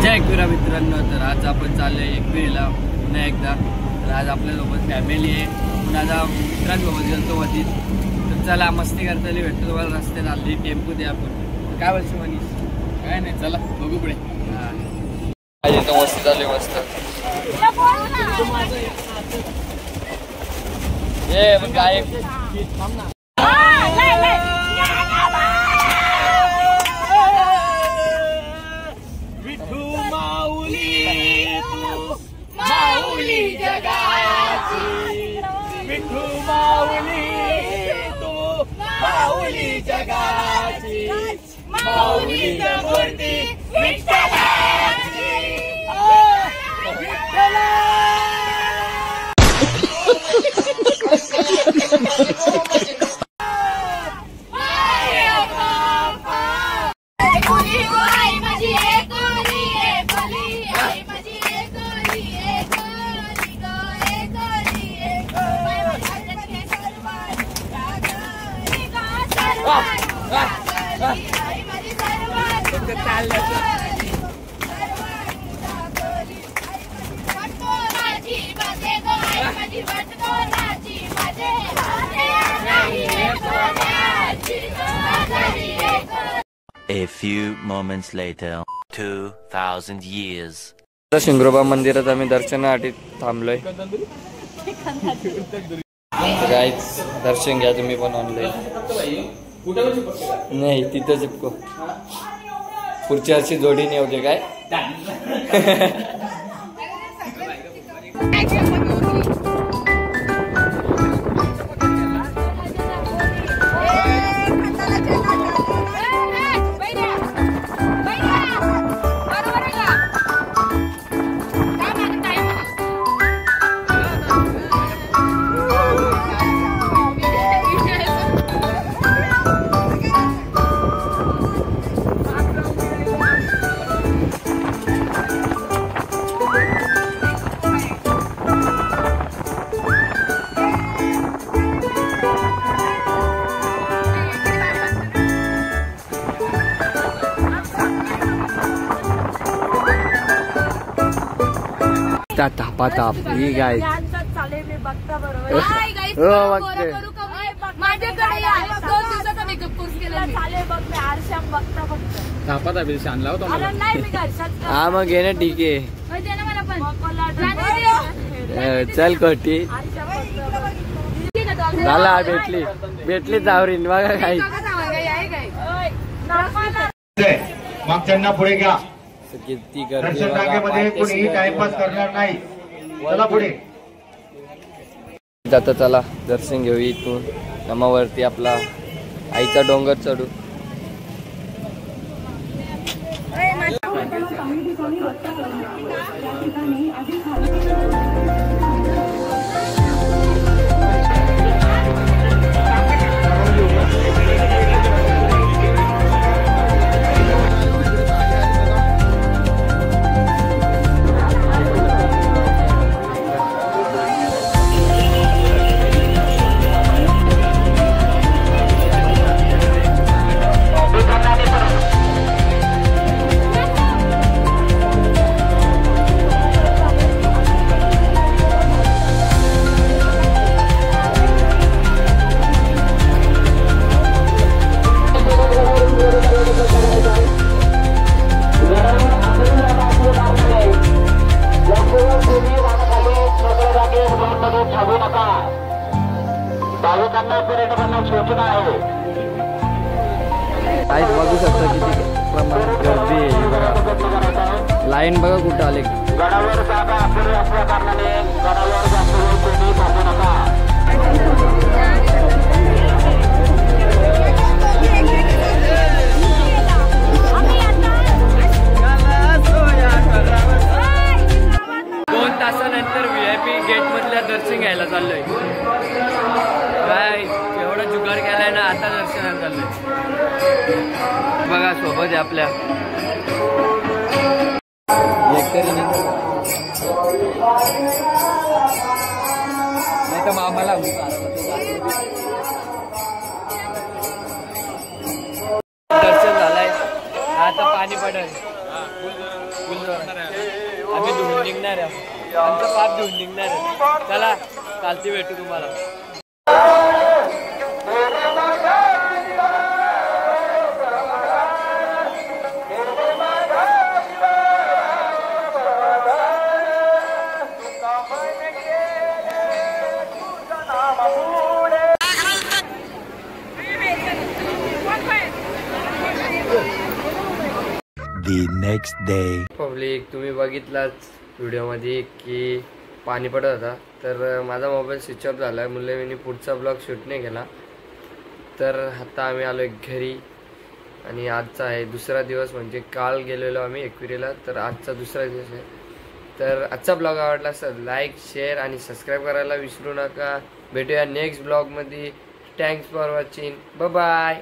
जय एकविरा मित्रांनो, तर आज आपण चाललोय एकविरेला पुन्हा एकदा. तर आज आपल्यासोबत फॅमिली आहे, पुन्हा आता मित्रांसोबत गेलतो मधी. तर चला मस्ती करता भेटतो तुम्हाला रस्त्यात. आली टेम्पो द्या आपण. काय बोलतो मनीष? काय नाही, चला बघू पुढे. हा तो मस्त चालू मस्त. ये मग काय माऊली जगाची, विठू माऊली तू माऊली जगाची, माऊलीची मूर्ती विठ्ठलाची. विठ्ठला A few moments later, 2000 years. Shingroba मंदिरात आम्ही दर्शनासाठी थांबलोय. गाईज दर्शन घ्या तुम्ही पण ऑनलाईन. नाही तिथं चिपको. पुढच्या वर्षी जोडीने होते काय. ताप ही गाय हा मग घे ना. ठीक आहे चल कोटी झाला. भेटली जावरीन बघा काही. मग त्यांना पुढे घ्या. किती दर्शन रांगेमध्ये कोणीही टाइमपास करणार नाही. चला पुढे जाता. चला दर्शन घेऊ इथून. नमावरती आपला आईचा डोंगर चढू. आज बघू शकता किती प्रमाणात गर्दी आहे. बघा लाईन बघा कुठं आले. गडावर जागा अपुरी असल्या कारणाने गडावर जास्त वेळ कोणी थांबू नका. तासानंतर VIP गेट मधल्या दर्शन घ्यायला चाललोय. काय एवढा जुगार केलाय ना, आता दर्शनाला चाललोय. बघा सोबत आहे आपल्या. नाही तर मामाला दर्शन झालंय. आता पाणी पडेल. घेऊन निघणार आहे. चला चालते भेटू तुम्हाला. The next day. पब्लिक तुम्ही बघितलाच व्हिडिओमध्ये की पाणी पडत होता, तर माझा मोबाईल स्विच ऑफ झाला आहे. मुले मी पुढचा ब्लॉग शूट नाही केला. तर आता आम्ही आलो घरी आणि आजचा आहे दुसरा दिवस. म्हणजे काल गेलेलो आम्ही एकविरीला, तर आजचा दुसरा दिवस आहे. तर आजचा ब्लॉग आवडला असेल लाईक शेअर आणि सबस्क्राईब करायला विसरू नका. भेटूया नेक्स्ट ब्लॉगमध्ये. Thanks for watching. Bye bye.